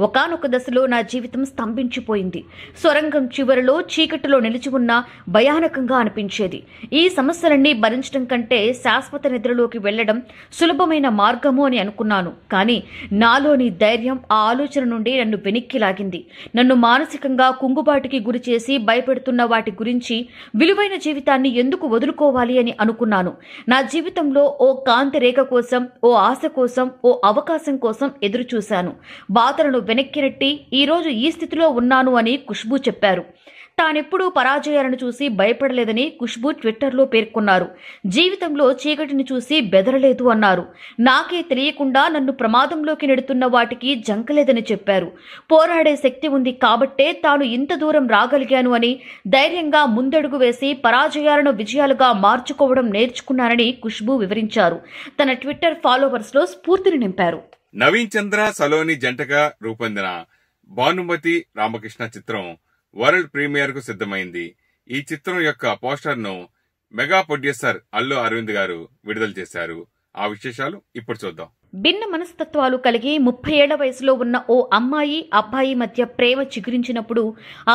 ఒకానొక దశలో నా జీవితం స్తంభించిపోయింది. సొరంగం చివరిలో చీకటిలో నిలిచి ఉన్న భయానకంగా అనిపించేది. ఈ సమస్యలన్నీ భరించడం కంటే శాశ్వత నిద్రలోకి వెళ్లడం సులభమైన మార్గము అని అనుకున్నాను. కానీ నాలోని ధైర్యం ఆ ఆలోచన నుండి నన్ను వెనక్కి లాగింది. నన్ను మానసికంగా కుంగుబాటుకి గురి చేసి భయపెడుతున్న వాటి గురించి విలువైన జీవితాన్ని ఎందుకు వదులుకోవాలి అని అనుకున్నాను. నా జీవితంలో ఓ కాంతి రేఖ కోసం, ఓ ఆశ కోసం, ఓ అవకాశం కోసం ఎదురు చూశాను. బాధలను వెనక్కి నెట్టి ఈరోజు ఈ స్థితిలో ఉన్నాను అని ఖుష్బూ చెప్పారు. తానెప్పుడూ పరాజయాలను చూసి భయపడలేదని ఖుష్బూ ట్విట్టర్లో పేర్కొన్నారు. జీవితంలో చీకటిని చూసి బెదరలేదు అన్నారు. నాకే తెలియకుండా నన్ను ప్రమాదంలోకి నెడుతున్న వాటికి జంకలేదని చెప్పారు. పోరాడే శక్తి ఉంది కాబట్టే తాను ఇంత దూరం రాగలిగాను అని, ధైర్యంగా ముందడుగు వేసి పరాజయాలను విజయాలుగా మార్చుకోవడం నేర్చుకున్నానని ఖుష్బూ వివరించారు. తన ట్విట్టర్ ఫాలోవర్స్లో స్ఫూర్తిని నింపారు. నవీన్ చంద్ర, సలోని జంటగా రూపొందిన భానుమతి రామకృష్ణ చిత్రం వరల్డ్ ప్రీమియర్ కు సిద్ధమైంది. ఈ చిత్రం యొక్క పోస్టర్ ను మెగా ప్రొడ్యూసర్ అల్లు అరవింద్ గారు విడుదల చేశారు. ఆ విశేషాలు ఇప్పుడు చూద్దాం. భిన్న మనస్తత్వాలు కలిగి 30 ఏళ్ల వయసులో ఉన్న ఓ అమ్మాయి, అబ్బాయి మధ్య ప్రేమ చిగురించినప్పుడు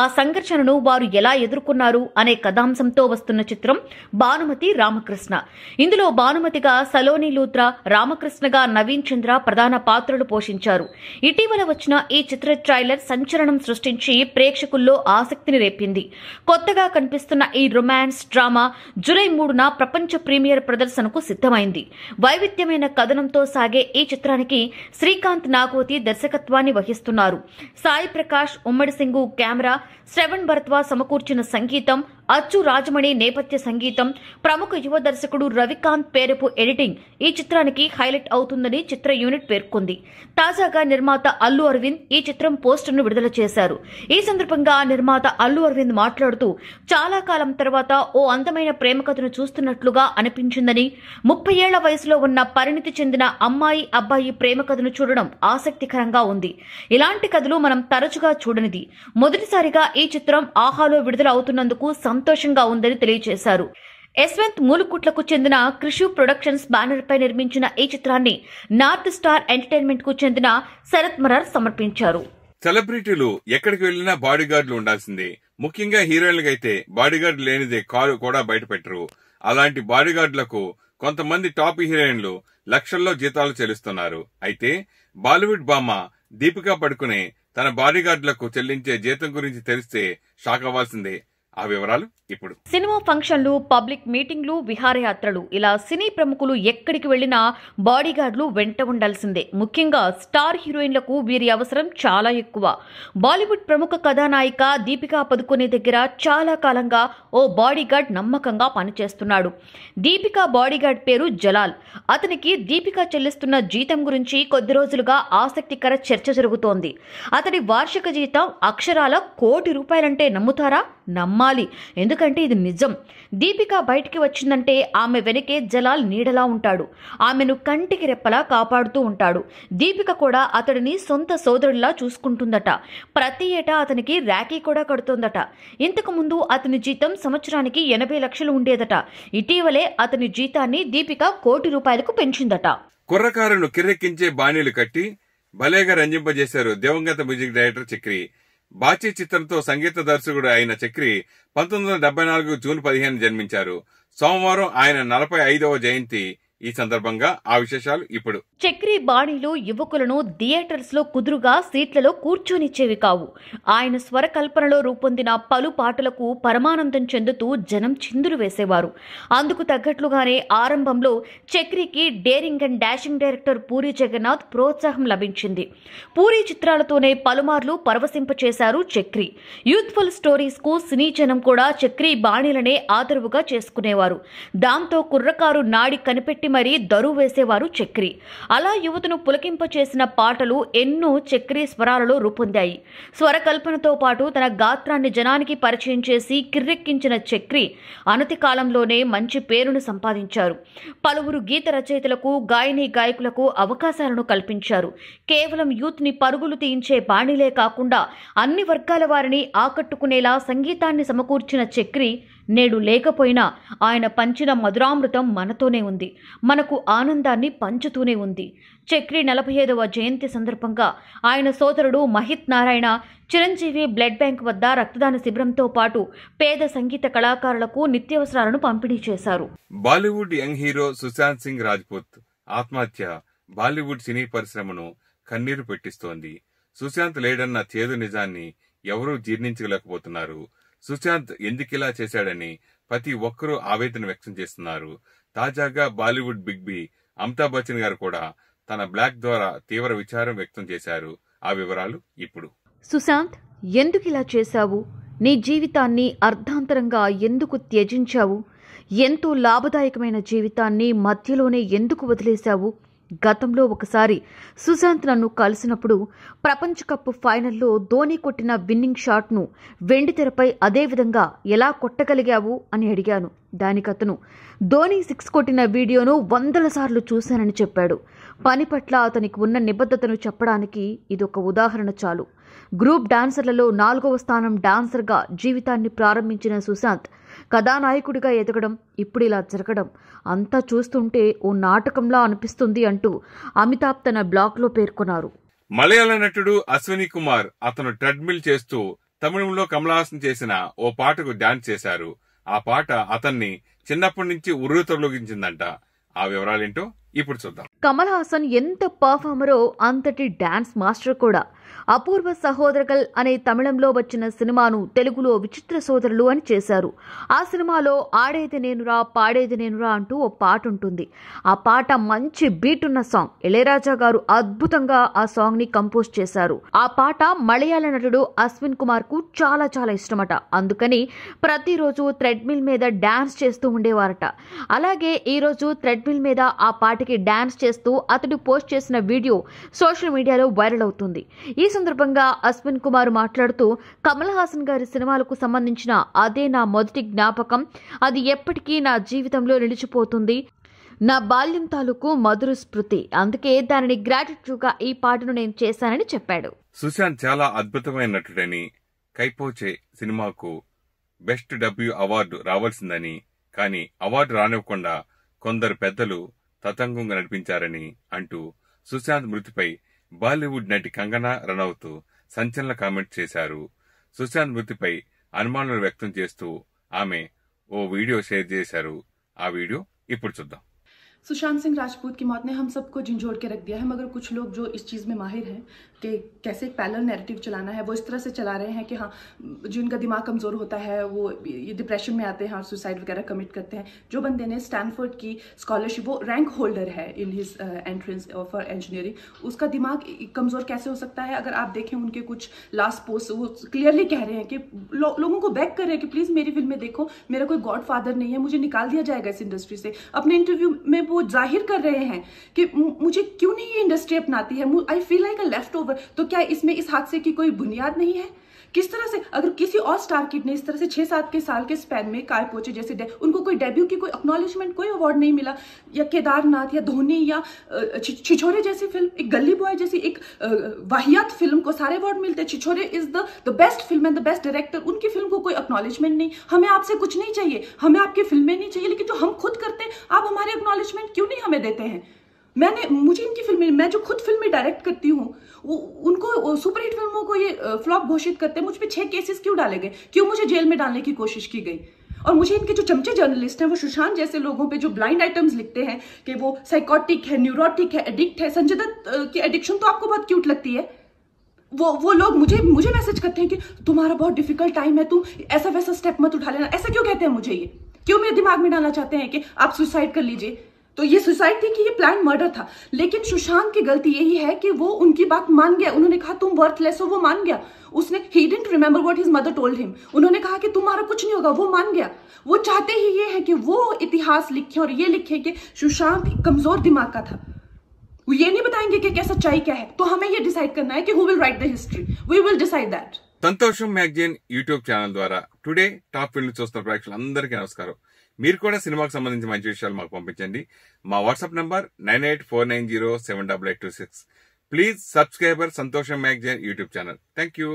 ఆ సంఘర్షణను వారు ఎలా ఎదుర్కొన్నారు అనే కథాంశంతో వస్తున్న చిత్రం భానుమతి రామకృష్ణ. ఇందులో భానుమతిగా సలోని లూత్రా, రామకృష్ణగా నవీన్ చంద్ర ప్రధాన పాత్రలు పోషించారు. ఇటీవల వచ్చిన ఈ చిత్ర ట్రైలర్ సంచలనం సృష్టించి ప్రేక్షకుల్లో ఆసక్తిని రేపింది. కొత్తగా కనిపిస్తున్న ఈ రొమాన్స్ డ్రామా జూలై 3న ప్రపంచ ప్రీమియర్ ప్రదర్శనకు సిద్ధమైంది. వైవిధ్యమైన కథనంతో సాగే ఈ చిత్రానికి శ్రీకాంత్ నాగోతి దర్శకత్వాన్ని వహిస్తున్నారు. సాయి ప్రకాష్, ఉమ్మడి సింగు కెమెరా, శ్రవణ్ భరద్వా సమకూర్చిన సంగీతం, అచ్చు రాజమణి నేపథ్య సంగీతం, ప్రముఖ యువ దర్శకుడు రవికాంత్ పేరపు ఎడిటింగ్ ఈ చిత్రానికి హైలైట్ అవుతుందని చిత్ర యూనిట్ పేర్కొంది. తాజాగా నిర్మాత అల్లు అరవింద్ ఈ చిత్రం పోస్టర్ను విడుదల చేశారు. ఈ సందర్భంగా నిర్మాత అల్లు అరవింద్ మాట్లాడుతూ, చాలా కాలం తర్వాత ఓ అందమైన ప్రేమ కథను చూస్తున్నట్లుగా అనిపించిందని, 30 ఏళ్ల వయసులో ఉన్న పరిణితి చెందిన అమ్మాయి, అబ్బాయి ప్రేమ కథను చూడడం ఆసక్తికరంగా ఉంది. ఇలాంటి కథలు మనం తరచుగా చూడనిది. మొదటిసారిగా ఈ చిత్రం ఆహాలో విడుదల అవుతున్నందుకు సంతోషంగా ఉందని తెలియజేశారు. యశ్వంత్ మూలుకుట్లకు చెందిన క్రిషు ప్రొడక్షన్స్ బ్యానర్ పై నిర్మించిన ఈ చిత్రాన్ని నార్త్ స్టార్ ఎంటర్టైన్మెంట్ కు చెందిన శరత్ మరార్ సమర్పించారు. సెలబ్రిటీలు ఎక్కడికి వెళ్లినా బాడీగార్డులు ఉండాల్సిందే. ముఖ్యంగా హీరోయిన్లకైతే బాడీగార్డు లేనిదే కారు కూడా బయట పెట్టరు. అలాంటి బాడీగార్డులకు కొంతమంది టాప్ హీరోయిన్లు లక్షల్లో జీతాలు చెల్లిస్తున్నారు. అయితే బాలీవుడ్ భామ దీపికా పడుకునే తన బాడీగార్డులకు చెల్లించే జీతం గురించి తెలిస్తే షాక్ అవ్వాల్సిందే. ఆ వివరాలు ఇప్పుడు. సినిమా ఫంక్షన్లు, పబ్లిక్ మీటింగ్లు, విహారయాత్రలు ఇలా సినీ ప్రముఖులు ఎక్కడికి వెళ్లినా బాడీగార్డులు వెంట ఉండాల్సిందే. ముఖ్యంగా స్టార్ హీరోయిన్లకు వీరి అవసరం చాలా ఎక్కువ. బాలీవుడ్ ప్రముఖ కథానాయిక దీపికా పదుకొనే దగ్గర చాలా కాలంగా ఓ బాడీగార్డ్ నమ్మకంగా పనిచేస్తున్నాడు. దీపికా బాడీగార్డ్ పేరు జలాల్. అతనికి దీపికా చెల్లిస్తున్న జీతం గురించి కొద్ది రోజులుగా ఆసక్తికర చర్చ జరుగుతోంది. అతడి వార్షిక జీతం అక్షరాల ₹1,00,00,000 నమ్ముతారా? నమ్మాలి, ఎందుకంటే ఇది నిజం. దీపిక బయటికి వచ్చిందంటే ఆమె వెనకే జలాల్ నీడలా ఉంటాడు. ఆమెను కంటికి రెప్పలా కాపాడుతూ ఉంటాడు. దీపిక కూడా అతడిని సొంత సోదరుడిలా చూసుకుంటుందట. ప్రతి ఏటా అతనికి రాఖీ కూడా కడుతోందట. ఇంతకు ముందు అతని జీతం సంవత్సరానికి 80 లక్షలు ఉండేదట. ఇటీవలే అతని జీతాన్ని దీపిక ₹1,00,00,000 పెంచిందట. కుర్రకారును కిర్రెక్కించే బాణీలు కట్టి భలేగా రంజింపజేశారు దివంగత మ్యూజిక్ డైరెక్టర్ చక్రి. బాచీ చిత్రంతో సంగీత దర్శకుడు అయిన చక్రి 1974 జూన్ 15 జన్మించారు. సోమవారం ఆయన 45వ జయంతి. ఈ సందర్భంగా ఆ విశేషాలు ఇప్పుడు. చక్రి బాణీలు యువకులను థియేటర్స్ లో కుదురుగా సీట్లలో కూర్చొనిచ్చేవి కావు. ఆయన స్వరకల్పనలో రూపొందిన పలు పాటలకు పరమానందం చెందుతూ జనం చిందులు వేసేవారు. అందుకు తగ్గట్లుగానే ఆరంభంలో చక్రికి daring and dashing director Puri Jagannath ప్రోత్సాహం లభించింది. పూరి చిత్రాలతోనే పలుమార్లు పరవశింపచేశారు చక్రి. యూత్ఫుల్ స్టోరీస్ కు సినీ జనం కూడా చక్రి బాణీలనే ఆదరువుగా చేసుకునేవారు. దాంతో కుర్రకారు నాడి కనిపెట్టి మరీ దరువు వేసేవారు చక్రి. అలా యువతను పులకింప చేసిన పాటలు ఎన్నో చక్రి స్వరాలలో రూపొందాయి. స్వరకల్పనతో పాటు తన గాత్రాన్ని జనానికి పరిచయం చేసి కిర్రెక్కించిన చక్రి అనతి కాలంలోనే మంచి పేరును సంపాదించారు. పలువురు గీత రచయితలకు, గాయని గాయకులకు అవకాశాలను కల్పించారు. కేవలం యూత్ ని పరుగులు తీయించే బాణీలే కాకుండా అన్ని వర్గాల వారిని ఆకట్టుకునేలా సంగీతాన్ని సమకూర్చిన చక్రి నేడు లేకపోయినా ఆయన పంచిన మధురామృతం మనతోనే ఉంది, మనకు ఆనందాన్ని పంచుతూనే ఉంది. చక్రి 45వ జయంతి సందర్భంగా ఆయన సోదరుడు మహిత్ నారాయణ చిరంజీవి బ్లడ్ బ్యాంక్ వద్ద రక్తదాన శిబిరంతో పాటు పేద సంగీత కళాకారులకు నిత్యావసరాలను పంపిణీ చేశారు. బాలీవుడ్ యంగ్ హీరో సుశాంత్ సింగ్ రాజ్పూత్ ఆత్మహత్య బాలీవుడ్ సినీ పరిశ్రమను కన్నీరు పెట్టిస్తోంది. సుశాంత్ లేడన్న చేదు నిజాన్ని ఎవరూ జీర్ణించలేకపోతున్నారు. సుశాంత్ ఎందుకిలా చేశాడని ప్రతి ఒక్కరూ ఆవేదన వ్యక్తం చేస్తున్నారు. తాజాగా బాలీవుడ్ బిగ్ బి అమితాబ్ బచ్చన్ గారు కూడా తన బ్లాగ్ ద్వారా తీవ్ర విచారం వ్యక్తం చేశారు. ఆ వివరాలు ఇప్పుడు. సుశాంత్, ఎందుకిలా చేశావు? నీ జీవితాన్ని అర్ధాంతరంగా ఎందుకు త్యజించావు? ఎంతో లాభదాయకమైన జీవితాన్ని మధ్యలోనే ఎందుకు వదిలేశావు? గతంలో ఒకసారి సుశాంత్ నన్ను కలిసినప్పుడు ప్రపంచ కప్ ఫైనల్లో ధోని కొట్టిన విన్నింగ్ షాట్ను వెండితెరపై అదేవిధంగా ఎలా కొట్టగలిగావు అని అడిగాను. దానికతను ధోని 6 కొట్టిన వీడియోను 100 సార్లు చూశానని చెప్పాడు. పని పట్ల అతనికి ఉన్న నిబద్ధతను చెప్పడానికి ఇదొక ఉదాహరణ చాలు. గ్రూప్ డాన్సర్లలో 4వ స్థానం డాన్సర్గా జీవితాన్ని ప్రారంభించిన సుశాంత్ కథానాయకుడిగా ఎదగడం, ఇప్పుడు ఇలా జరగడం అంతా చూస్తుంటే ఓ నాటకంలా అనిపిస్తుంది అంటూ అమితాబ్ తన బ్లాగ్లో పేర్కొన్నారు. మలయాళ నటుడు అశ్విని కుమార్ అతను ట్రెడ్మిల్ చేస్తూ తమిళంలో కమల్ హాసన్ చేసిన ఓ పాటకు డాన్స్ చేశారు. ఆ పాట అతన్ని చిన్నప్పటి నుంచి ఉర్రు తొలగించిందంట. ఆ వివరాలేంటో ఇప్పుడు చూద్దాం. కమల్ హాసన్ ఎంత పర్ఫార్మరో అంతటి డాన్స్ మాస్టర్ కూడా. అపూర్వ సహోదరగల్ అనే తమిళంలో వచ్చిన సినిమాను తెలుగులో విచిత్ర సోదరులు అని చేశారు. ఆ సినిమాలో ఆడేది నేనురా పాడేది నేనురా అంటూ ఓ పాట ఉంటుంది. ఆ పాట మంచి బీట్ ఉన్న సాంగ్. ఇళయరాజా గారు అద్భుతంగా ఆ సాంగ్ ని కంపోజ్ చేశారు. ఆ పాట మలయాళ నటుడు అశ్విన్ కుమార్ కు చాలా చాలా ఇష్టమట. అందుకని ప్రతిరోజు థ్రెడ్మిల్ మీద డాన్స్ చేస్తూ ఉండేవారట. అలాగే ఈ రోజు థ్రెడ్మిల్ మీద ఆ పాటకి డాన్స్ చేస్తూ అతడు పోస్ట్ చేసిన వీడియో సోషల్ మీడియాలో వైరల్ అవుతుంది. ఈ సందర్భంగా అశ్విన్ కుమార్ మాట్లాడుతూ, కమల్ హాసన్ గారి సినిమాలకు సంబంధించిన అదే నా మొదటి జ్ఞాపకం, అది ఎప్పటికీ నా జీవితంలో నిలిచిపోతుంది, నా బాల్యం తాలూకు మధుర స్మృతి, అందుకే దానిని గ్రాటిట్యూడ్ గా ఈ పాటను నేను చేశానని చెప్పాడు. సుశాంత్ చాలా అద్భుతమైన నటుడని, కైపోచే సినిమాకు బెస్ట్ డబ్ల్యూ అవార్డు రావాల్సిందని, కానీ అవార్డు రానివ్వకుండా కొందరు పెద్దలు తతంగంగా నడిపించారని అంటూ సుశాంత్ మృతిపై బాలీవుడ్ నటి కంగనా రనౌత్ సంచలన కామెంట్ చేశారు. సుశాంత్ మృతిపై అనుమానాలు వ్యక్తం చేస్తూ ఆమె ఓ వీడియో షేర్ చేశారు. ఆ వీడియో ఇప్పుడు చూద్దాం. सुशांत सिंह राजपूत की मौत ने हम सबको झंझोड़ के रख दिया है, मगर कुछ लोग जो इस चीज़ में माहिर हैं कि कैसे एक पैरेलल नैरेटिव चलाना है, वो इस तरह से चला रहे हैं कि हाँ, जिनका दिमाग कमज़ोर होता है वो ये डिप्रेशन में आते हैं और सुसाइड वगैरह कमिट करते हैं. जो बंदे ने स्टैनफोर्ड की स्कॉलरशिप, वो रैंक होल्डर है in his entrance for engineering, उसका दिमाग कमज़ोर कैसे हो सकता है? अगर आप देखें उनके कुछ लास्ट पोस्ट, वो क्लियरली कह रहे हैं कि लोगों को बैक कर रहे हैं कि प्लीज़ मेरी फिल्में देखो, मेरा कोई गॉड फादर नहीं है, मुझे निकाल दिया जाएगा इस इंडस्ट्री से. अपने इंटरव्यू में वो जाहिर कर रहे हैं कि मुझे क्यों नहीं ये इंडस्ट्री अपनाती है, I feel like a left over. तो क्या इसमें इस हादसे की कोई बुनियाद नहीं है? किस तरह से अगर किसी और स्टार किड ने इस तरह से 6-7 के साल के स्पैन में काय पोचे जैसे उनको कोई डेब्यू की कोई एक्नॉलेजमेंट, कोई अवार्ड नहीं मिला, या केदारनाथ या धोनी या छिछोरे जैसी फिल्म, एक गली बॉय जैसी एक वाहियात फिल्म को सारे अवार्ड मिलते. Chhichhore is the best film and the best director, उनकी फिल्म को कोई एक्नॉलेजमेंट नहीं. हमें आपसे कुछ नहीं चाहिए, हमें आपकी फिल्में नहीं चाहिए, लेकिन जो हम खुद करते हैं आप हमारे एक्नॉलेजमेंट क्यों नहीं हमें देते हैं? मुझे इनकी फिल्में, मैं जो खुद फिल्में डायरेक्ट करती हूँ, उनको सुपरहिट फिल्मों को ये फ्लॉप घोषित करते हैं. मुझ पे 6 केसेस क्यों डाले गए, क्यों मुझे जेल में डालने की कोशिश की गई? और मुझे इनके जो चमचे जर्नलिस्ट हैं, वो सुशांत जैसे लोगों पे जो ब्लाइंड आइटम्स लिखते हैं कि वो साइकोटिक है, न्यूरोटिक है, एडिक्ट है. संजय दत्त की एडिक्शन तो आपको बहुत क्यूट लगती है. वो लोग मुझे मैसेज करते हैं कि तुम्हारा बहुत डिफिकल्ट टाइम है, तुम ऐसा वैसा स्टेप मत उठा लेना. ऐसा क्यों कहते हैं मुझे? ये क्यों मेरे दिमाग में डालना चाहते हैं कि आप सुसाइड कर लीजिए? तो तो ये सुसाइड थी कि ये प्लान मर्डर था। लेकिन सुशांत की गलती यही है कि वो उनकी बात मान गया। उन्होंने कहा तुम वर्थलेस हो, वो मान गया। उसने he didn't remember what his mother told him. उन्होंने कहा कि तुम्हारा कुछ नहीं होगा, वो मान गया। वो चाहते ही ये है कि वो इतिहास लिखे और ये लिखे कि सुशांत कमजोर दिमाग का था। वो ये नहीं बताएंगे कि क्या सच्चाई क्या है। तो हमें ये डिसाइड करना है कि who will write the history, we will decide that. Santosham magazine YouTube channel ద్వారా టుడే టాప్ ఫిల్మ్ చూస్తున్న ప్రేక్షకులందరికీ నమస్కారం. మీరు కూడా సినిమాకు సంబంధించిన మంచి విషయాలు మాకు పంపించండి. మా వాట్సాప్ నంబర్ 9849078826. ప్లీజ్ సబ్స్క్రైబర్ సంతోషం magazine YouTube channel. Thank you.